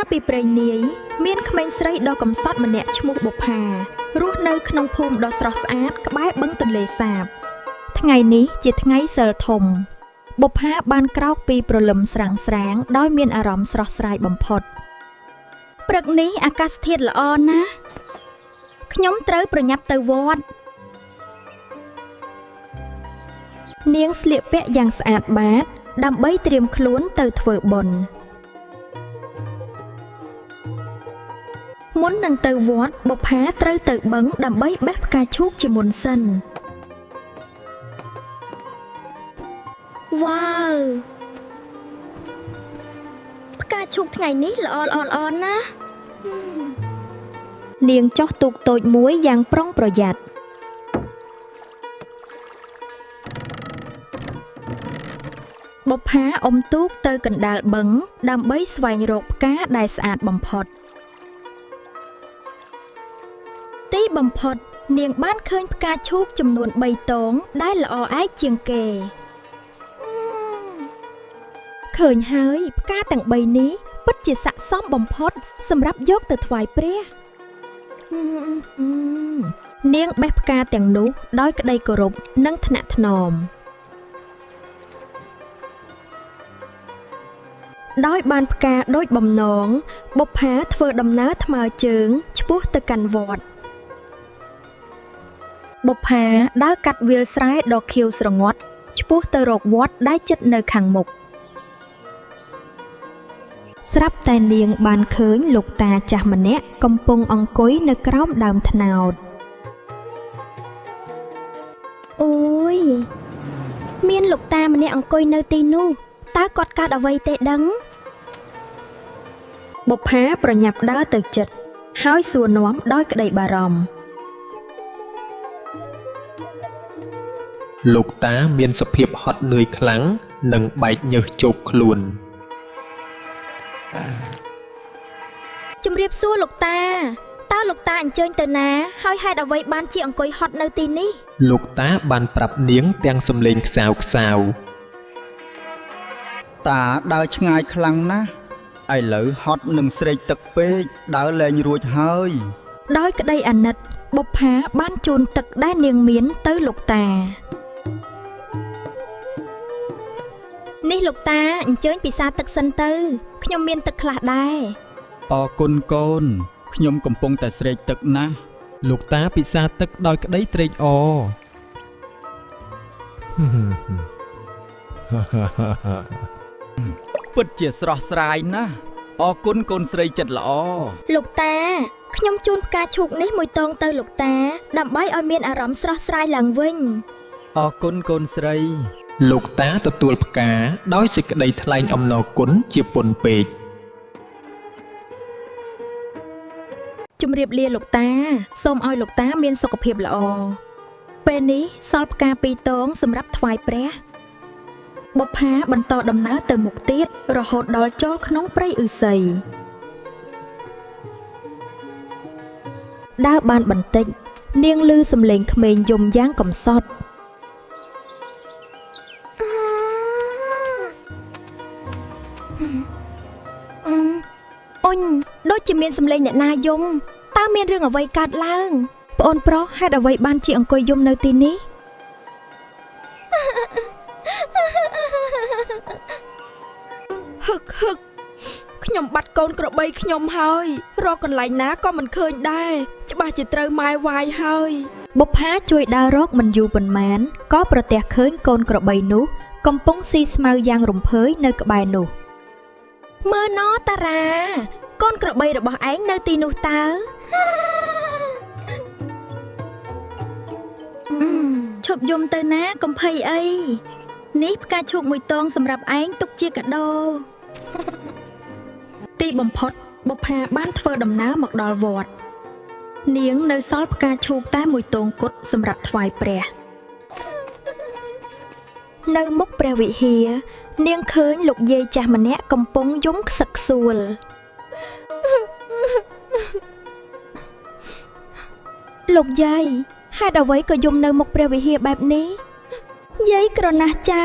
ពីព្រៃនាយមានក្មេងស្រីដ៏កំសត់ម្នាក់ឈ្មោះបុប្ផារស់នៅក្នុងភូមិដ៏ស្រស់ស្អាតក្បែរបឹងទន្លេសាបថ្ងៃនេះជាថ្ងៃសិលធំបុប្ផាបានក្រោកពីព្រលឹមស្រាងៗដោយមានអារម្មណ៍ស្រស់ស្រាយបំផុតព្រឹកនេះអាកាសធាតុល្អណាស់ខ្ញុំត្រូវប្រញាប់ទៅវត្តនាងស្លៀកពាក់យ៉ាងស្អាតបាតដើម្បីត្រៀមខ្លួនទៅធ្វើបុណ្យមុននឹងទៅវត្តបុប្ផាត្រូវទៅបឹងដើម្បីបេះផ្កាឈូកជាមុនសិនវ៉ាវផ្កាឈូកថ្ងៃនេះល្អណាស់នាងចោះទូកតូចមួយយ៉ាងប្រុងប្រយ័ត្នបុប្ផាអុំទូកទៅកណ្ដាលបឹងដើម្បីស្វែងរកផ្កាដែលស្អាតបំផុតទីបំផុតនាងបានឃើញផ្កាឈូកចំនួន3តងដែលល្អឯកជាងគេឃើញហើយផ្កាទាំង3នេះពិតជាស័ក្តិសមបំផុតសម្រាប់យកទៅថ្វាយព្រះនាងបេះផ្កាទាំងនោះដោយក្តីគោរពនិងថ្នាក់ថ្នមដោយបានផ្កាដូចបំណងបុប្ផាធ្វើដំណើរថ្មើរជើងឆ្ពោះទៅកាន់វត្តបុប្ផាដើរកាត់វាលស្រែដ៏ខៀវស្រងាត់ឆ្ពោះទៅរកវត្តដែលជិតនៅខាងមុខស្រាប់តែនាងបានឃើញលោកតាចាស់ម្នាក់កំពុងអង្គុយនៅក្រោមដើមត្នោតអូយមានលោកតាម្នាក់អង្គុយនៅទីនោះតើគាត់កើតអ្វីទេដឹងបុប្ផាប្រញាប់ដើរទៅជិតហើយសួរនាំដោយក្តីបារម្ភលោកតាមានសភាពហត់នឿយខ្លាំងនិងបែកញើសជោកខ្លួនជំរាបសួរលោកតាតើលោកតាអញ្ជើញទៅណាហើយហេតុអ្វីបានជាអង្គុយហត់នៅទីនេះលោកតាបានប្រាប់នាងទាំងសំឡេងខ្សៅតាដើរឆ្ងាយខ្លាំងណាស់ឥឡូវហត់នឹងស្រេកទឹកពេកដើរលែងរួចហើយដោយក្តីអាណិតបុប្ផាបានជូនទឹកដែលនាងមានទៅលោកតានេះលោកតាអញ្ជើញពិសាទឹកសិនទៅខ្ញុំមានទឹកខ្លះដែរអរគុណកូនខ្ញុំកំពុងតែស្រេកទឹកណាស់លោកតាពិសាទឹកដោយក្តីត្រេកអរពិតជាស្រស់ស្រាយណាស់អរគុណកូនស្រីចិត្តល្អលោកតាខ្ញុំជូនផ្កាឈូកនេះមួយតងទៅលោកតាដើម្បីឲ្យមានអារម្មណ៍ស្រស់ស្រាយឡើងវិញអរគុណកូនស្រីលោកតាទទួលផ្កាដោយសេចក្តីថ្លែងអំណរគុណជាពន់ពេកជំរាបលាលោកតាសូមឲ្យលោកតាមានសុខភាពល្អពេលនេះសល់ផ្កា2តងសម្រាប់ថ្វាយព្រះបុប្ផាបន្តដំណើរទៅមុខទៀតរហូតដល់ចូលក្នុងព្រៃឫស្សីដើរបានបន្តិចនាងឮសំឡេងក្មេងយំយ៉ាងកំសត់អុញដូចជាមានសំឡេងអ្នកណាយំតើមានរឿងអ្វីកើតឡើងប្អូនប្រុសហេតុអ្វីបានជាអង្គុយយំនៅទីនេះហឹកខ្ញុំបាត់កូនក្របីខ្ញុំហើយរកកន្លែងណាក៏មិនឃើញដែរច្បាស់ជាត្រូវម៉ែវាយហើយបុប្ផាជួយដើររកមិនយូរប៉ុន្មានក៏ប្រទះឃើញកូនក្របីនោះកំពុងស៊ីស្មៅយ៉ាងរំភើយនៅក្បែរនោះមើលណតារាកូនក្របីរបស់ឯងនៅទីនោះតើឈប់យំទៅណាកំភៃអីនេះផ្កាឈូកមួយតងសម្រាប់ឯងទុកជាកាដូទីបំផុតបុប្ផាបានធ្វើដំណើរមកដល់វត្តនាងនៅសល់ផ្កាឈូកតែមួយតងគត់សម្រាប់ថ្វាយព្រះនៅមុខព្រះវិហារនាងឃើញលោកយាយចាស់ម្នាក់កំពុងយំខ្សឹកខ្សួលលោកយាយហេតុអ្វីក៏យំនៅមុខព្រះវិហារបែបនេះយាយក្រណាស់ចៅ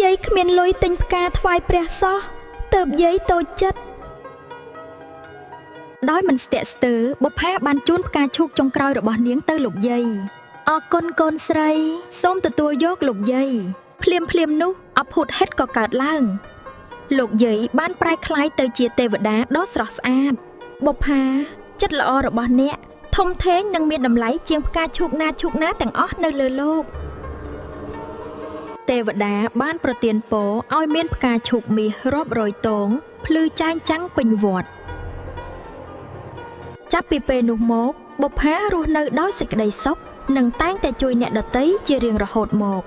យាយគ្មានលុយទិញផ្កាថ្វាយព្រះសោះទើបយាយតូចចិត្ត ដោយមិនស្ទាក់ស្ទើរបុប្ផាបានជូនផ្កាឈូកចុងក្រោយរបស់នាងទៅលោកយាយអរគុណកូនស្រីសូមទទួលយកលោកយាយភ្លាមនោះអភូតហេតុក៏កើតឡើងលោកយាយបានប្រែក្លាយទៅជាទេវតាដ៏ស្រស់ស្អាតបុប្ផាចិត្តល្អរបស់អ្នកធំធេងនិងមានតម្លៃជាងផ្កាឈូកណាទាំងអស់នៅលើលោកទេវតាបានប្រទានពរឲ្យមានផ្កាឈូកមាសរាប់រយទងភ្លឺចែងចាំងពេញវត្តចាប់ពីពេលនោះមកបុប្ផារស់នៅដោយសេចក្តីសុខនិងតែងតែជួយអ្នកដទៃជារៀងរហូតមក